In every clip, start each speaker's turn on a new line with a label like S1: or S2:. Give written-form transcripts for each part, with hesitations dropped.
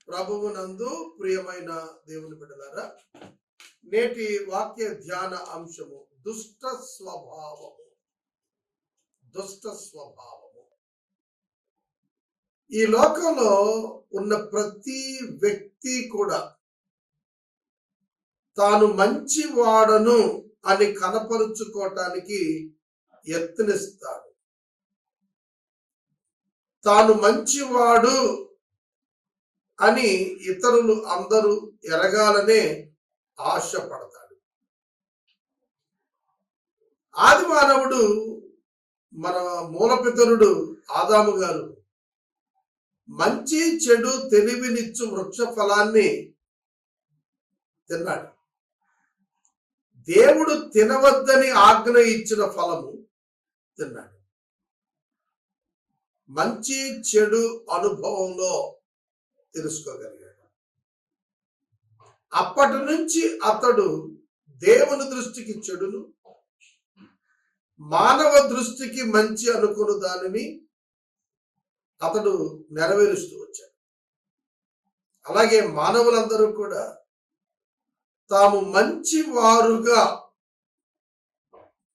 S1: ప్రభువునందు ప్రియమైన దేవుని బిడ్డలారా, నేటి వాక్య ధ్యాన అంశము దుష్ట స్వభావము. దుష్ట స్వభావము. ఈ లోకంలో ఉన్న ప్రతి వ్యక్తి కూడా తాను మంచివాడను అని కనపరుచుకోవటానికి యత్నిస్తాడు. తాను మంచివాడు అని ఇతరులు అందరూ ఎరగాలనే ఆశపడతాడు. ఆది మానవుడు, మన మూలపితరుడు ఆదాము గారు మంచి చెడు తెలివినిచ్చు వృక్ష ఫలాన్ని తిన్నాడు. దేవుడు తినవద్దని ఆజ్ఞ ఇచ్చిన ఫలము తిన్నాడు. మంచి చెడు అనుభవంలో తెలుసుకోగలిగాడు. అప్పటి నుంచి అతడు దేవుని దృష్టికి చెడును, మానవ దృష్టికి మంచి అనుకున్న దానిని అతడు నెరవేరుస్తూ వచ్చాడు. అలాగే మానవులందరూ కూడా తాము మంచి వారుగా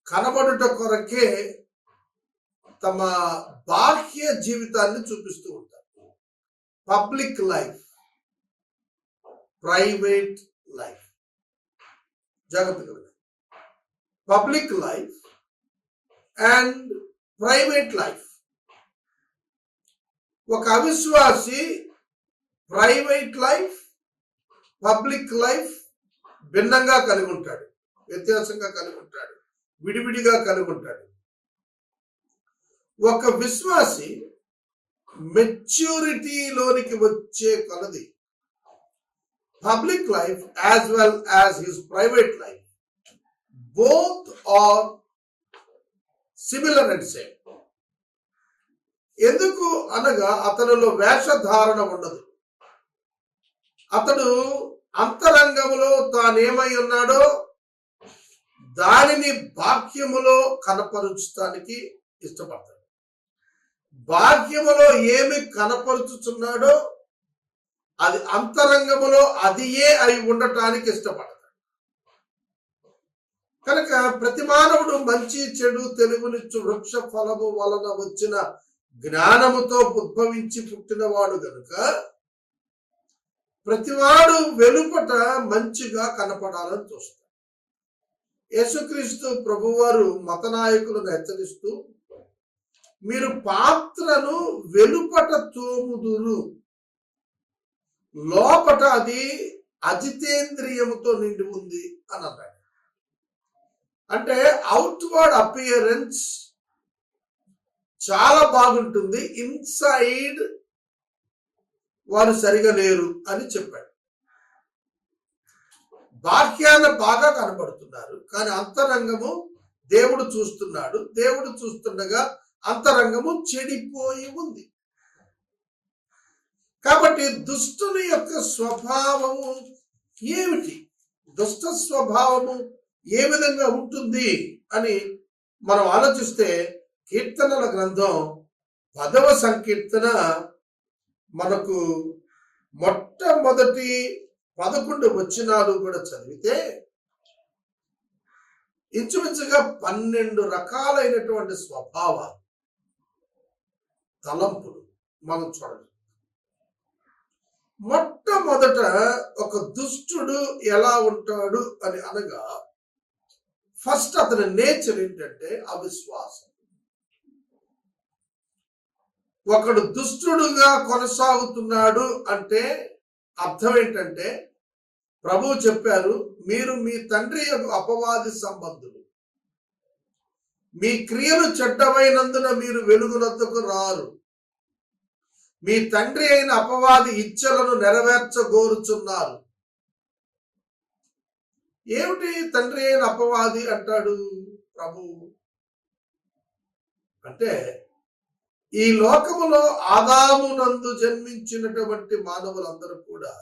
S1: కనబడుట కొరకే తమ బాహ్య జీవితాన్ని చూపిస్తూ ఉంటారు. Public life, private life. జాగ్రత్తగా public life and private life. ఒక అవిశ్వాసి ప్రైవేట్ లైఫ్, పబ్లిక్ లైఫ్ భిన్నంగా కలిగి ఉంటాడు, వ్యత్యాసంగా కలిగి ఉంటాడు, విడివిడిగా కలిగి ఉంటాడు. ఒక విశ్వాసి మెచ్యూరిటీలోనికి వచ్చే కొలది public life as well as his private life both are similar and same. ఎందుకు అనగా అతనిలో వేషధారణ ఉండదు. అతడు అంతరంగములో తానేమై ఉన్నాడో దానిని బాహ్యములో కనపరుచడానికి ఇష్టపడతాడు. బాహ్యములో ఏమి కనపరుచుచున్నాడో అది అంతరంగములో అదియే అయి ఉండటానికి ఇష్టపడతాడు. కనుక ప్రతి మానవుడు మంచి చెడు తెలుగునిచ్చు వృక్ష ఫలము వలన వచ్చిన జ్ఞానముతో ఉద్భవించి పుట్టినవాడు గనుక ప్రతివాడు వెలుపట మంచిగా కనపడాలని చూస్తాడు. యేసుక్రీస్తు ప్రభువారు మత నాయకులను హెచ్చరిస్తూ, మీరు పాత్రను వెలుపట తోముదురు, లోపట అది అజితేంద్రియముతో నిండి ఉంది అని అన్నాడు. అంటే అవుట్వర్డ్ అపియరెన్స్ చాలా బాగుంటుంది, ఇన్సైడ్ వారు సరిగా లేరు అని చెప్పాడు. బాహ్యాన బాగా కనబడుతున్నారు, కానీ అంతరంగము దేవుడు చూస్తున్నాడు. దేవుడు చూస్తుండగా అంతరంగము చెడిపోయి ఉంది. కాబట్టి దుష్టుని యొక్క స్వభావము ఏమిటి, దుష్ట స్వభావము ఏ విధంగా ఉంటుంది అని మనం ఆలోచిస్తే, కీర్తనల గ్రంథం 10వ సంకీర్తన మనకు మొట్టమొదటి 11 వచనాలు కూడా చదివితే ఇంచుమించుగా 12 రకాలైనటువంటి స్వభావాలు, తలంపులు మనం చూడాలి. మొట్టమొదట ఒక దుష్టుడు ఎలా ఉంటాడు అని అనగా, ఫస్ట్ అతని నేచర్ ఏంటంటే అవిశ్వాసం. ఒకడు దుష్టుడుగా కొనసాగుతున్నాడు అంటే అర్థం ఏంటంటే, ప్రభువు చెప్పారు, మీరు మీ తండ్రి యొక్క అపవాది సంబంధులు, మీ క్రియలు చెడ్డమైనందున మీరు వెలుగునొద్దకు రారు, మీ తండ్రి అయిన అపవాది ఇచ్చలను నెరవేర్చగోరుచున్నారు. ఏమిటి తండ్రి అయిన అపవాది అంటాడు ప్రభువు అంటే, ఈ లోకములో ఆదామునందు జన్మించినటువంటి మానవులందరూ కూడా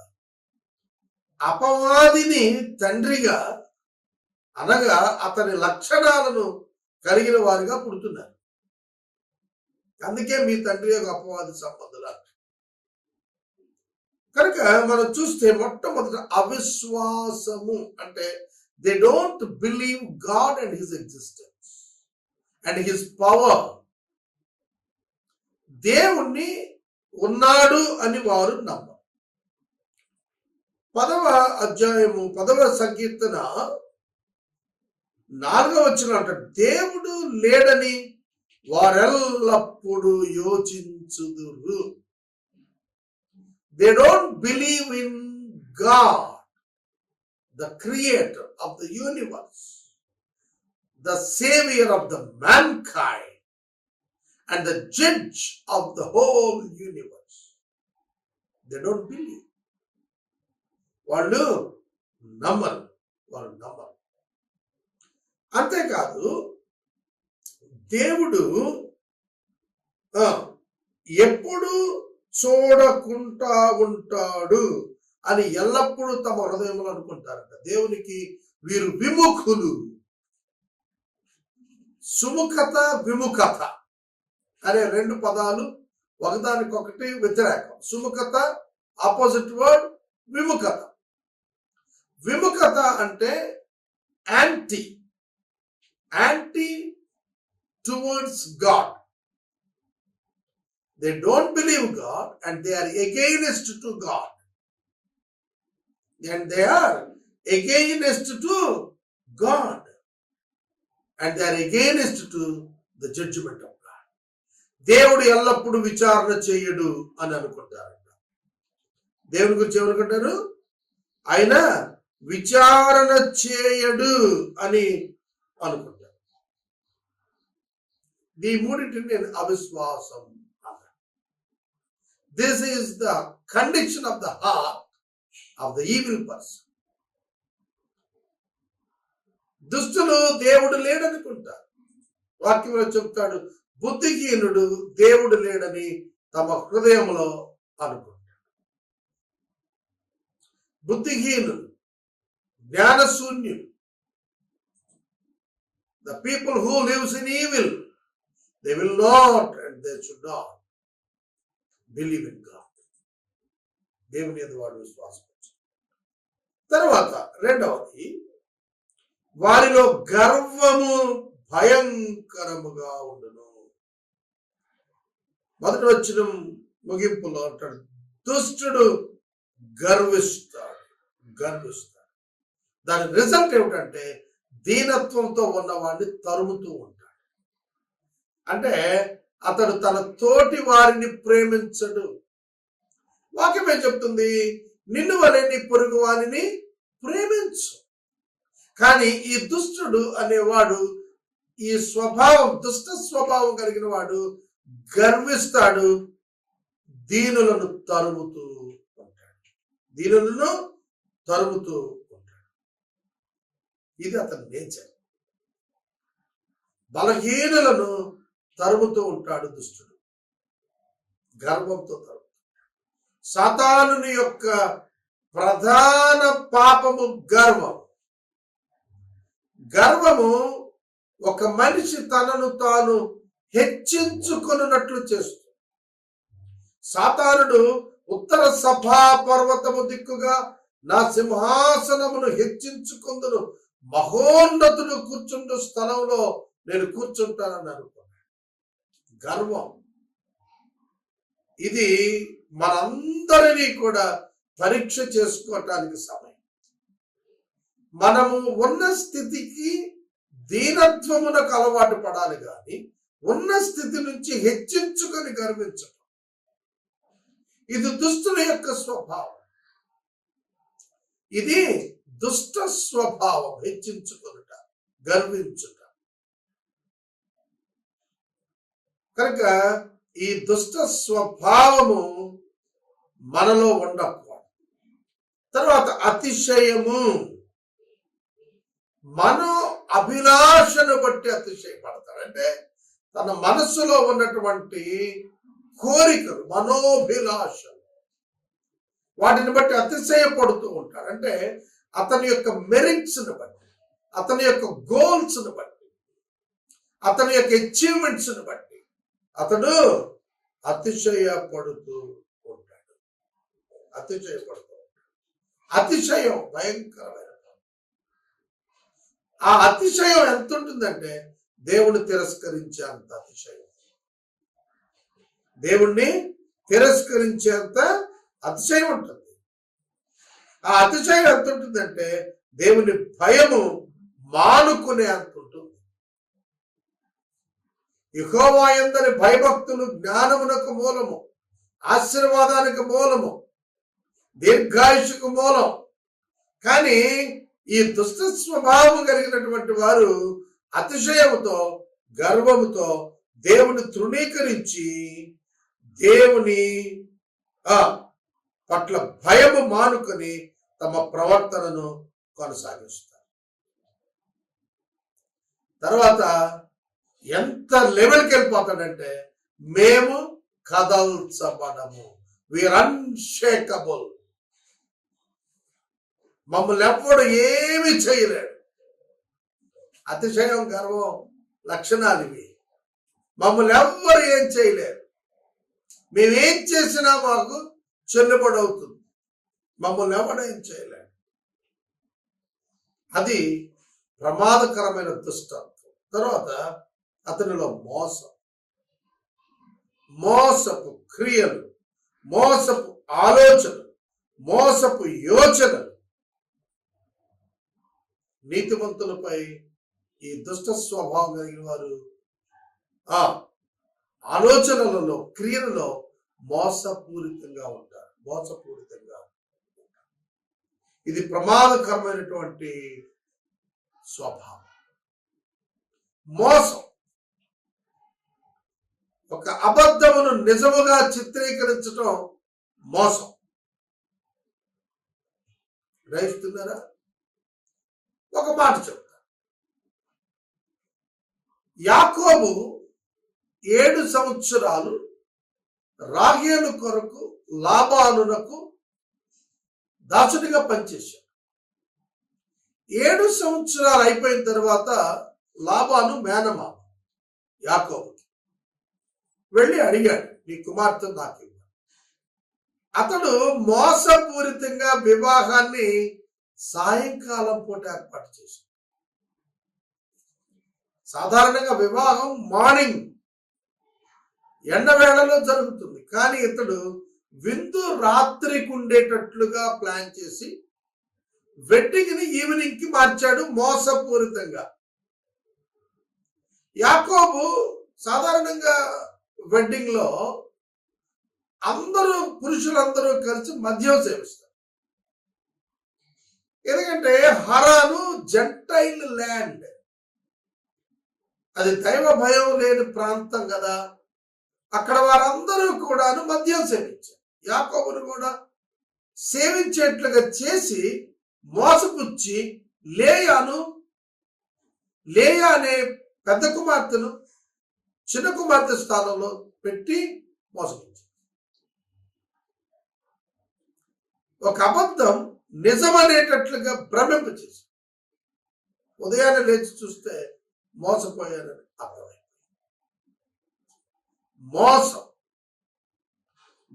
S1: అపవాదిని తండ్రిగా అనగా అతని లక్షణాలను కలిగిన వారిగా పుడుతున్నారు. అందుకే మీ తండ్రి యొక్క అపవాది సంబంధులు. కనుక మనం చూస్తే మొట్టమొదట అవిశ్వాసము అంటే they don't believe God and his existence and his power. దేవుణ్ణి ఉన్నాడు అని వారు నమ్మరు. 10వ అధ్యాయము 10వ సంకీర్తన 4వ వచనం అంటాడు, దేవుడు లేడని వారెల్లప్పుడు యోచించుదురు. They don't believe in God, the creator of the universe, the savior of the mankind, and the judge of the whole universe. They don't believe. వాళ్ళు నమ్మరు. అంతేకాదు దేవుడు ఎప్పుడు చూడకుండా ఉంటాడు అని ఎల్లప్పుడూ తమ హృదయంలో అనుకుంటారంట. దేవునికి వీరు విముఖులు. సుముఖత విముఖత అనే 2 పదాలు ఒకదానికొకటి వ్యతిరేకం. సుముఖత ఆపోజిట్ వర్డ్, విముఖత. విముఖత అంటే anti towards God. They don't believe God and they are against to God. And they are against to God. And they are against to the judgment of God. దేవుడు ఎల్లప్పుడూ విచారణ చేయడు అని అనుకుంటారంట. దేవుడి గురించి ఏమనుకుంటారు? ఆయన విచారణ చేయడు అని అనుకుంటారు. ఈ మూడింటిని నేను అవిశ్వాసం అన్నాను. This is the condition of the heart of the evil person. దుష్టులు దేవుడు లేడనుకుంటారు. వాక్యంలో చెప్తాడు, బుద్ధిహీనుడు దేవుడు లేడని తమ హృదయంలో అనుకుంటాడు. బుద్ధిహీనుడు, జ్ఞానశూన్యుడు, the people who lives in evil, they will not and they should not believe in God. దేవుని యందు వాడు విశ్వాసం ఉంచాలి. తర్వాత రెండవది, వారిలో గర్వము భయంకరముగా ఉండును. మొదటి వచనం ముగింపులో అంటాడు, దుష్టుడు గర్విస్తాడు. దాని రిజల్ట్ ఏమిటంటే దీనత్వంతో ఉన్నవాడిని తరుముతూ ఉంటాడు. అంటే అతడు తన తోటి వారిని ప్రేమించడు. వాక్యం ఏం చెప్తుంది? నిన్ను వలె నీ పొరుగు వారిని ప్రేమించు. కానీ ఈ దుష్టుడు అనేవాడు, ఈ దుష్ట స్వభావం కలిగిన వాడు గర్విస్తాడు, దీనులను తరుముతూ ఉంటాడు. ఇది అతని నేచర్. బలహీనులను తరుముతూ ఉంటాడు దుష్టుడు, గర్వంతో తరుముతాడు. సాతానుని యొక్క ప్రధాన పాపము గర్వము ఒక మనిషి తనను తాను హెచ్చించుకొనున్నట్లు చేస్తుంది. సాతానుడు ఉత్తర సభా పర్వతము దిక్కుగా నా సింహాసనమును హెచ్చించుకుందును, మహోన్నతుడు కూర్చుండు స్థలంలో నేను కూర్చుంటానని అనుకున్నాను. గర్వం ఇది మనందరినీ కూడా పరీక్ష చేసుకోవటానికి సమయం. మనము ఉన్న స్థితికి దీనత్వమునకు అలవాటు పడాలి, కానీ ఉన్న స్థితి నుంచి హెచ్చించుకొని గర్వించటం ఇది దుష్టుల యొక్క స్వభావం. ఇది దుష్ట స్వభావం, హెచ్చించుకొనుట, గర్వించుట. కనుక ఈ దుష్ట స్వభావము మనలో ఉండకూడదు. తర్వాత అతిశయము, మనో అభిలాషను బట్టి అతిశయపడతాడు. అంటే తన మనస్సులో ఉన్నటువంటి కోరికలు, మనోభిలాషలు, వాటిని బట్టి అతిశయపడుతూ ఉంటాడు. అంటే అతని యొక్క మెరిట్స్ని బట్టి, అతని యొక్క గోల్స్ని బట్టి, అతని యొక్క అచీవ్మెంట్స్ని బట్టి అతడు అతిశయపడుతూ ఉంటాడు. అతిశయపడుతూ ఉంటాడు. అతిశయం భయంకరమైన. ఆ అతిశయం ఎంత ఉంటుందంటే దేవుణ్ణి తిరస్కరించేంత అతిశయం, దేవుణ్ణి తిరస్కరించేంత అతిశయం ఉంటుంది. ఆ అతిశయం ఎంత ఉంటుందంటే దేవుని భయము మానుకునే అంత ఉంటుంది. యెహోవా యందలి భయభక్తులు జ్ఞానమునకు మూలము, ఆశీర్వాదానికి మూలము, దీర్ఘాయుషుకు మూలం. కానీ ఈ దుష్ట స్వభావం కలిగినటువంటి వారు అతిశయముతో, గర్వముతో దేవుని తృణీకరించి దేవుని పట్ల భయము మానుకొని తమ ప్రవర్తనను కొనసాగిస్తారు. తర్వాత ఎంత లెవెల్కి వెళ్ళిపోతాడంటే మేము కదల్చబడము, వీఆర్ అన్షేకబుల్, మమ్మల్ని ఎప్పుడు ఏమి చేయలేడు. అతిశయం, గర్వం లక్షణాలు ఇవి. మమ్మల్ని ఎవ్వరు ఏం చేయలేరు. మేమేం చేసినా మాకు చెల్లుబడి అవుతుంది, మమ్మల్ని ఎవరు ఏం చేయలేడు. అది ప్రమాదకరమైన దుష్టత్వం. తర్వాత అతనిలో మోసపు క్రియలు, మోసపు ఆలోచనలు, మోసపు యోచనలు. నీతిమంతులపై ఈ దుష్ట స్వభావం కలిగిన వారు ఆలోచనలలో, క్రియలలో మోసపూరితంగా ఉంటారు. ఇది ప్రమాదకరమైనటువంటి స్వభావం. మోసం, ఒక అబద్ధమును నిజముగా చిత్రీకరించటం మోసం. గ్రహిస్తున్నారా? ఒక మాట చెప్తా. యాకోబు 7 సంవత్సరాలు రాహేలు కొరకు లాబానునకు దాసుడిగా పనిచేశాడు. 7 సంవత్సరాలు అయిపోయిన తర్వాత లాబాను మేనమామ యాకోబుకి వెళ్ళి అడిగాడు, నీ కుమార్తె నాకు ఇవ్వు. అతడు మోసపూరితంగా వివాహాన్ని సాయంకాలం పూట ఏర్పాటు చేశాడు. సాధారణంగా వివాహం మార్నింగ్ ఎండవేళలో జరుగుతుంది, కానీ ఇతడు విందు రాత్రికి ఉండేటట్లుగా ప్లాన్ చేసి వెడ్డింగ్ ని ఈవినింగ్ కి మార్చాడు మోసపూరితంగా. యాకోబు సాధారణంగా వెడ్డింగ్ లో పురుషులందరూ కలిసి మద్యం సేవిస్తారు. ఎందుకంటే హరాను జెంటైల్ ల్యాండ్, అది దైవ భయం లేని ప్రాంతం కదా. అక్కడ వారందరూ కూడాను మద్యం సేవించారు. యాకోబును కూడా సేవించేట్లుగా చేసి మోసపుచ్చి లేయా అనే పెద్ద కుమార్తెను చిన్న కుమార్తె స్థానంలో పెట్టి మోసగించారు. ఒక అబద్ధం నిజమనేటట్లుగా భ్రమింపచేసి ఉదయాన్నే లేచి చూస్తే మోసపోయారని అర్థమైంది. మోసం,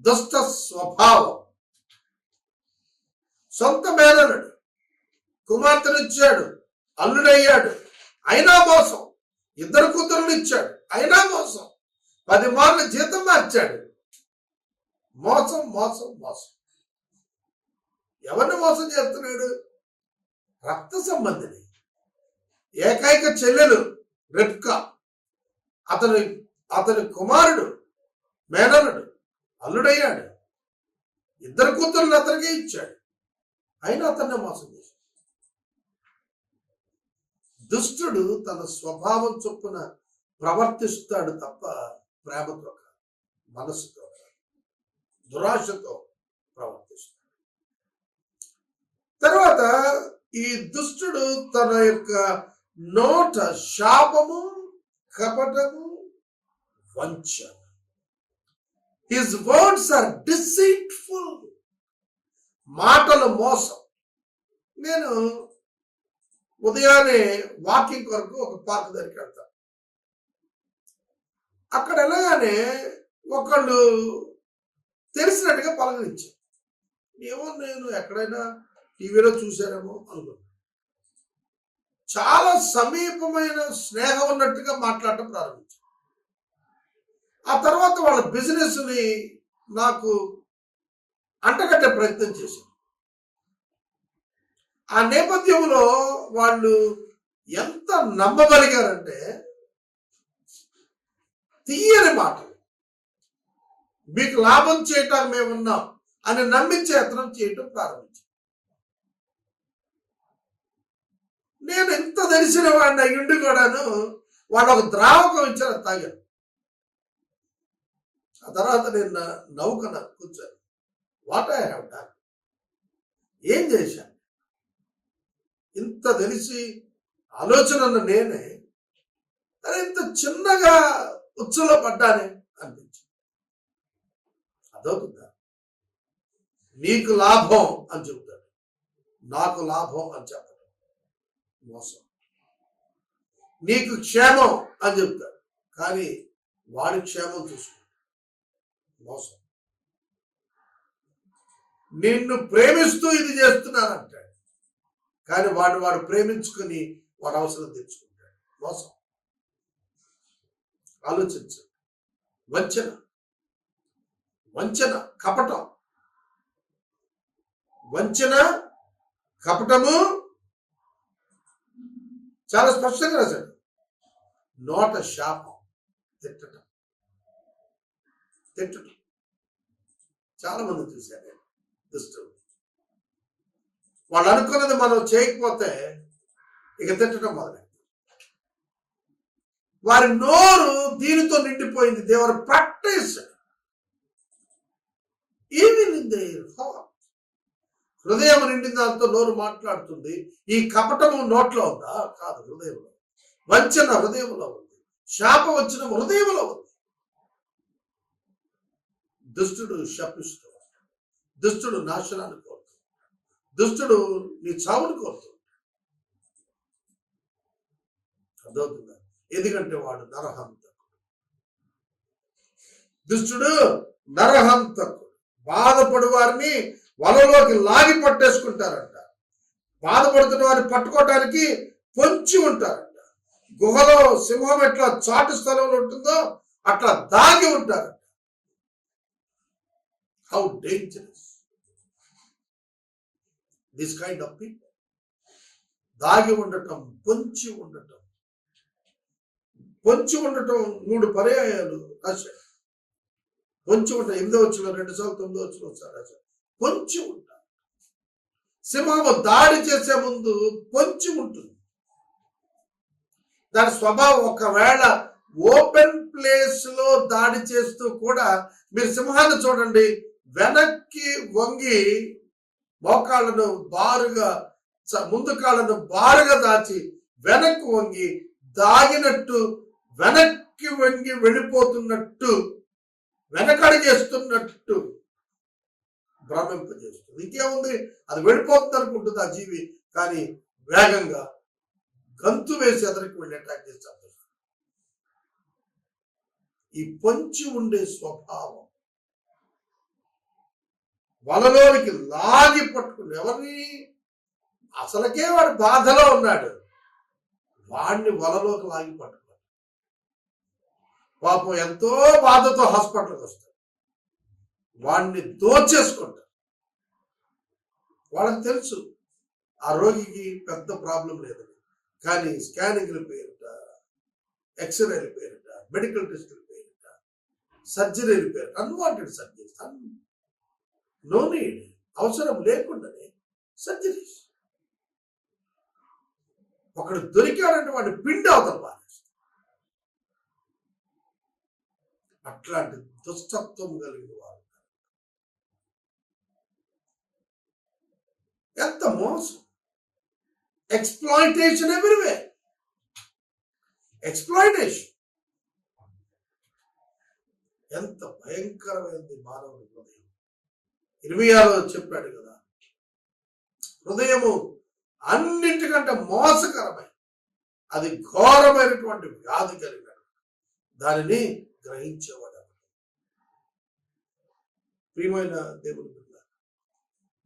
S1: దుష్ట స్వభావం. సొంత మేనలుడు కుమార్తెనిచ్చాడు, అల్లుడయ్యాడు, అయినా మోసం. 2 కూతురులు ఇచ్చాడు, అయినా మోసం. 10 మార్లు జీతం మార్చాడు. మోసం మోసం మోసం. ఎవరిని మోసం చేస్తున్నాడు? రక్త సంబంధిని. ఏకైక చెల్లెలు రెబ్కా, అతని కుమారుడు మేనలుడు అల్లుడయ్యాడు, 2 కూతుర్లు అతనికే ఇచ్చాడు, అయినా అతన్ని మోసం చేశాడు. దుష్టుడు తన స్వభావం చొప్పున ప్రవర్తిస్తాడు తప్ప ప్రేమతో కాదు, మనసుతో కాదు, దురాశతో ప్రవర్తిస్తాడు. తర్వాత ఈ దుష్టుడు తన యొక్క నోట శాపము, కపటము, వంచన. His words are deceitful. మాటలు మోసం. నేను ఉదయాన్నే వాకింగ్ కొరకు ఒక పార్క్ దగ్గరికి వెళ్తాను. అక్కడ వెళ్ళగానే ఒకళ్ళు తెలిసినట్టుగా పలకరించారు. ఏమో నేను ఎక్కడైనా టీవీలో చూశానేమో అనుకున్నాను. చాలా సమీపమైన స్నేహం ఉన్నట్టుగా మాట్లాడటం ప్రారంభించాను. ఆ తర్వాత వాళ్ళ బిజినెస్ని నాకు అంటగట్టే ప్రయత్నం చేశాను. ఆ నేపథ్యంలో వాళ్ళు ఎంత నమ్మగలిగారంటే, తీయని మాటలు, మీకు లాభం చేయటానికి మేము ఉన్నాం అని నమ్మించే యత్నం చేయటం ప్రారంభించాను. నేను ఎంత తెలిసిన వాడిని అయ్యుండి కూడాను వాళ్ళు ఒక ద్రావకం ఇచ్చారు, తాగాను. ఆ తర్వాత నేను నవ్వుకున్నా కూర్చొని, వాట్ ఐ హ్యావ్ డన్, ఏం చేశాను? ఇంత తెలిసి ఆలోచన ఉన్న నేనే అరే ఇంత చిన్నగా ఉచ్చులో పడ్డానే అనిపించింది. అదవుతుందా? నీకు లాభం అని చెబుతాడు, నాకు లాభం అని చెప్పాడు, మోసం. నీకు క్షేమం అని చెప్తాడు, కానీ వాడి క్షేమం చూసుకుంటాడు, మోసం. నిన్ను ప్రేమిస్తూ ఇది చేస్తున్నానంటాడు, కానీ వాడు ప్రేమించుకుని వాడు అవసరం తెచ్చుకుంటాడు, మోసం. ఆలోచించండి. వంచన, వంచన, కపటం, వంచన, కపటము చాలా స్పష్టంగా రాశాడు. నోట శాపం, తిట్టడం, తిట్టడం. చాలా మంది చూశాను నేను, దుష్టులు. వాళ్ళు అనుకున్నది మనం చేయకపోతే ఇక తిట్టడం మొదలైంది. వారి నోరు దీనితో నిండిపోయింది. They ever practice evil in their heart. హృదయం నిండిన దాంతో నోరు మాట్లాడుతుంది. ఈ కపటము నోట్లో ఉందా? కాదు, హృదయంలో. వంచన హృదయంలో ఉంది. శాపం వచ్చిన హృదయంలో ఉంది. దుష్టుడు శపిస్తూ, దుష్టుడు నాశనాన్ని కోరుతూ, దుష్టుడు నీ చావును కోరుతూ. అర్థమవుతుందా? ఎందుకంటే వాడు నరహంతకుడు. దుష్టుడు నరహంతకుడు. బాధపడు వారిని వలలోకి లాగి పట్టేసుకుంటారంట. బాధపడుతున్న వారిని పట్టుకోవడానికి పొంచి ఉంటారంట. గుహలో సింహం ఎట్లా చాటు స్థలంలో ఉంటుందో అట్లా దాగి ఉంటారంట. How dangerous this kind of people. దాగి ఉండటం, పొంచి ఉండటం. పొంచి ఉండటం 3 పర్యాయాలు రాశాడు. పొంచి ఉంటా 8వ వచనం, 2 సార్లు 9వ వచనం ఒకసారి రాశాడు. పొంచి ఉంటా. సింహము దాడి చేసే ముందు పొంచి ఉంటుంది. దాని స్వభావం ఒకవేళ ఓపెన్ ప్లేస్ లో దాడి చేస్తూ కూడా మీరు సింహాన్ని చూడండి, వెనక్కి వంగి మోకాళ్ళను బారుగా, ముందు కాళ్ళను బారుగా దాచి వెనక్కి వంగి దాగినట్టు, వెనక్కి వంగి వెళ్ళిపోతున్నట్టు, వెనకడిగేస్తున్నట్టు భ్రమింపజేస్తుంది. ఇంకేముంది, అది వెళ్ళిపోతుంది అనుకుంటుంది ఆ జీవి, కానీ వేగంగా గంతు వేసి ఎదరికి వెళ్ళి అటాక్ చేసి. ఈ పొంచి ఉండే స్వభావం వలలోనికి లాగి పట్టుకుని, ఎవరిని అసలకే వాడు బాధలో ఉన్నాడు, వాడిని వలలోకి లాగి పట్టుకున్నాడు. పాపం ఎంతో బాధతో హాస్పిటల్కి వస్తాడు, వాడిని దోచేసుకుంటాడు. వాళ్ళకి తెలుసు ఆ రోగికి పెద్ద ప్రాబ్లం లేదని, కానీ స్కానింగ్ల పేరిట, ఎక్స్రేల పేరిట, మెడికల్ టెస్టుల పేరిట, సర్జరీల పేరిట, అన్వాంటెడ్ సర్జరీస్, నో నీడ్, అవసరం లేకుండానే సర్జరీస్. ఒకడు దొరికాడంటే వాడిని పిండి అవతల పారేస్తాడు. అట్లాంటి దుష్టత్వం కలిగిన వారు. ఎంత మోసం, ఎక్స్ప్లాయిటేషన్ ఎవ్రీవేర్, ఎక్స్ప్లాయిటేషన్. ఎంత భయంకరమైనది మానవుని హృదయం. 26 చెప్పాడు కదా, హృదయము అన్నింటికంటే మోసకరమైన, అది ఘోరమైనటువంటి వ్యాధి కలిగిన, దానిని గ్రహించేవాడు. ప్రియమైన దేవుని బిడ్డ,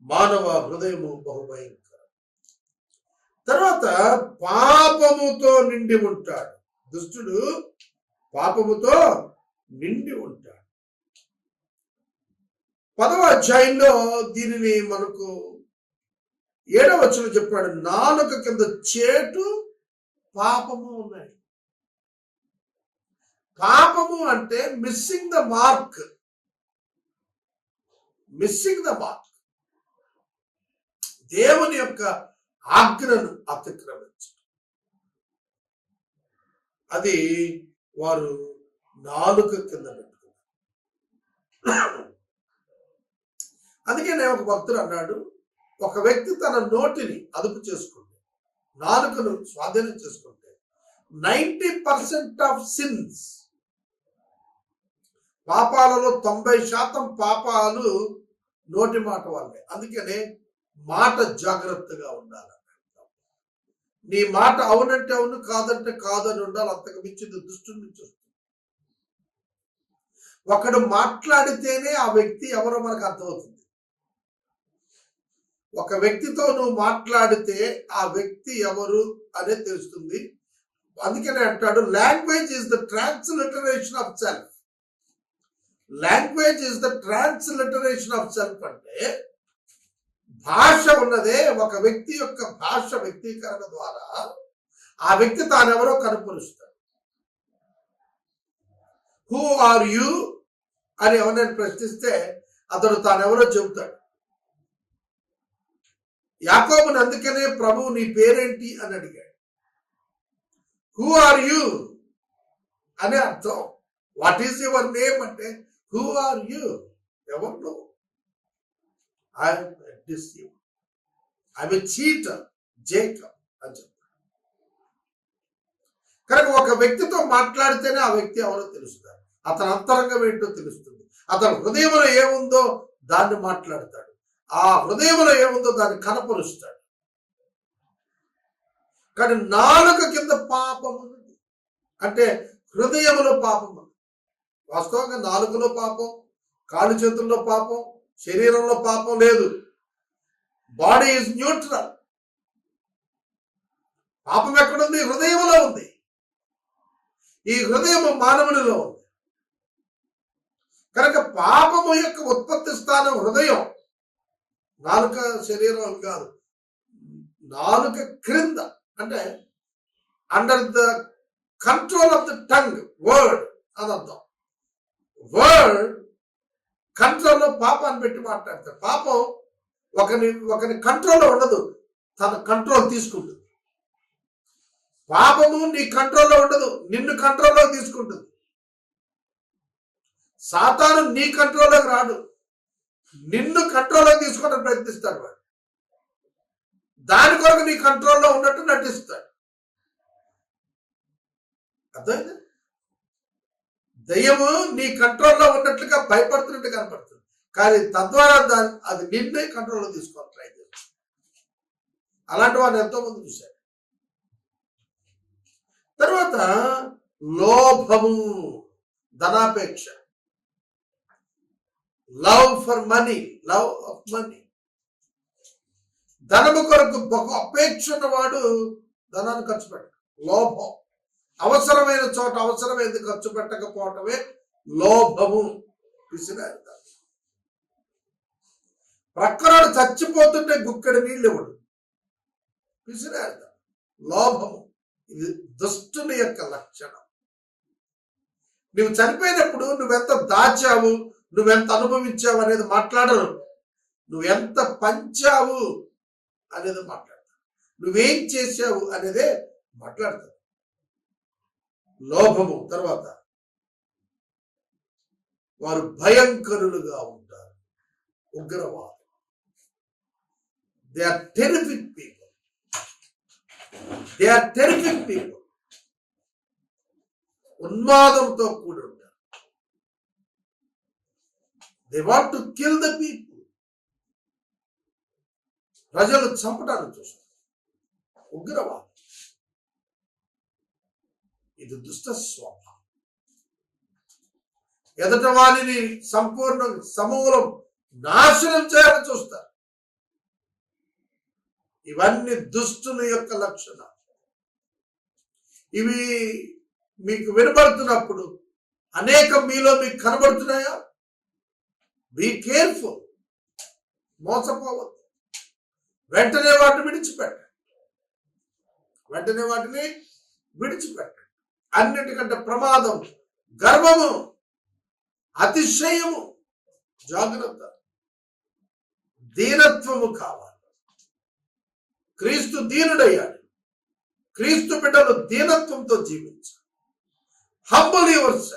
S1: మానవ హృదయము బహుభయంకరం. తర్వాత పాపముతో నిండి ఉంటాడు. దుష్టుడు పాపముతో నిండి ఉంటాడు. 10వ అధ్యాయంలో దీనిని మనకు 7వ వచనం చెప్పాడు, నాలుక కింద చేటు పాపము ఉన్నాయి. పాపము అంటే missing the mark. Missing the mark, దేవుని యొక్క ఆజ్ఞను అతిక్రమించడం. అది వారు నాలుక కింద పెట్టుకున్నారు. అందుకే నేను ఒక భక్తుడు అన్నాడు, ఒక వ్యక్తి తన నోటిని అదుపు చేసుకుంటే, నాలుకను స్వాధీనం చేసుకుంటే 90% ఆఫ్ సిన్స్, పాపాలలో 90% పాపాలు నోటి మాట వల్లే. అందుకనే మాట జాగ్రత్తగా ఉండాలి. నీ మాట అవునంటే అవును, కాదంటే కాదని ఉండాలి. అంతకు మించింది దుష్టుని నుంచి వస్తుంది. ఒకడు మాట్లాడితేనే ఆ వ్యక్తి ఎవరో మనకు అర్థమవుతుంది. ఒక వ్యక్తితో నువ్వు మాట్లాడితే ఆ వ్యక్తి ఎవరు అనేది తెలుస్తుంది. అందుకనే అంటాడు, language is the transliteration of self. Language is the transliteration of self అంటే భాష ఉన్నదే ఒక వ్యక్తి యొక్క భాష వ్యక్తీకరణ ద్వారా ఆ వ్యక్తి తానెవరో కనుపరుస్తాడు. హూ ఆర్ యు అని ఎవరైనా ప్రశ్నిస్తే అతడు తానెవరో చెబుతాడు. యాకోబుని అందుకనే ప్రభువు నీ పేరేంటి అని అడిగాడు. హూ ఆర్ యు అనే అర్థం. వాట్ ఈస్ యువర్ నేమ్ అంటే హూ ఆర్ యు, ఎవరు నువ్వు? I'm deceiver, I'm a cheater, Jacob అని చెప్తాడు. కనుక ఒక వ్యక్తితో మాట్లాడితేనే ఆ వ్యక్తి ఎవరో తెలుస్తుంది. అతని అంతరంగం ఏంటో తెలుస్తుంది. అతని హృదయంలో ఏముందో దాన్ని మాట్లాడతాడు. ఆ హృదయంలో ఏముందో దాన్ని కనపరుస్తాడు. కానీ నాలుక కింద పాపం ఉన్నది అంటే హృదయంలో పాపం ఉంది. వాస్తవంగా నాలుకలో పాపం, కాలు చేతుల్లో పాపం, శరీరంలో పాపం లేదు. Body is neutral. పాపం ఎక్కడుంది? హృదయంలో ఉంది. ఈ హృదయం మానవునిలో ఉంది. కనుక పాపము యొక్క ఉత్పత్తి స్థానం హృదయం. నాలుక శరీరం కాదు. నాలుక క్రింద అంటే under the control of the tongue, word అని అర్థం. వర్డ్ కంట్రోల్లో పాపాన్ని పెట్టి మాట్లాడతాడు. పాపం ఒకని కంట్రోల్లో ఉండదు, తన కంట్రోల్ తీసుకుంటుంది. పాపము నీ కంట్రోల్లో ఉండదు, నిన్ను కంట్రోల్లో తీసుకుంటుంది. సాతాను నీ కంట్రోల్లోకి రాడు, నిన్ను కంట్రోల్లో తీసుకోవడానికి ప్రయత్నిస్తాడు. వాడు దాని కొరకు నీ కంట్రోల్లో ఉన్నట్టు నటిస్తాడు. అర్థమైంది? దయ్యము నీ కంట్రోల్లో ఉన్నట్లుగా భయపడుతున్నట్టు కనపడుతుంది, కానీ తద్వారా అది నిన్నే కంట్రోల్లో తీసుకోవాలి ట్రై చేస్తుంది. అలాంటి వాడిని ఎంతో మంది చూశారు. తర్వాత లోభము, ధనాపేక్ష, love for money, love of money. ధనము కొరకు బహు అపేక్ష ఉన్నవాడు ధనాన్ని ఖర్చు పెట్టడు. లోభం, అవసరమైన చోట అవసరమైనది ఖర్చు పెట్టకపోవటమే లోభము. పిసినారి. ప్రక్కరాడు చచ్చిపోతుంటే గుక్కడి నీళ్ళు ఇవ్వడు. పిసినారి. లోభము. ఇది దుష్టుని యొక్క లక్షణం. నువ్వు చనిపోయినప్పుడు నువ్వెంత దాచావు, నువ్వెంత అనుభవించావు అనేది మాట్లాడరు. నువ్వెంత పంచావు అనేది మాట్లాడతావు. నువ్వేం చేశావు అనేదే మాట్లాడతావు. లోభము. తర్వాత వారు భయంకరులుగా ఉంటారు. ఉగ్రవాదం. They are terrific people. They are terrific people. ఉన్మాదంతో కూడి ఉంటారు. They want to kill the people. ప్రజలు చంపడానికి చూస్తారు. ఉగ్రవాదం. ఇది దుష్ట స్వభావం. ఎదట వారిని సంపూర్ణ సమూలం నాశనం చేయాలని చూస్తారు. ఇవన్నీ దుష్టుల యొక్క లక్షణాలు. ఇవి మీకు వినబడుతున్నప్పుడు మీలో మీకు కనబడుతున్నాయా? Be careful, మోసపోవద్దు. వెంటనే వాటిని విడిచిపెట్టండి. అన్నిటికంటే ప్రమాదం గర్వము, అతిశయము. జాగ్రత్త. దీనత్వము కావాలి. క్రీస్తు దీనుడయ్యాడు. క్రీస్తు బిడ్డలు దీనత్వంతో జీవించాలి. Humble your self.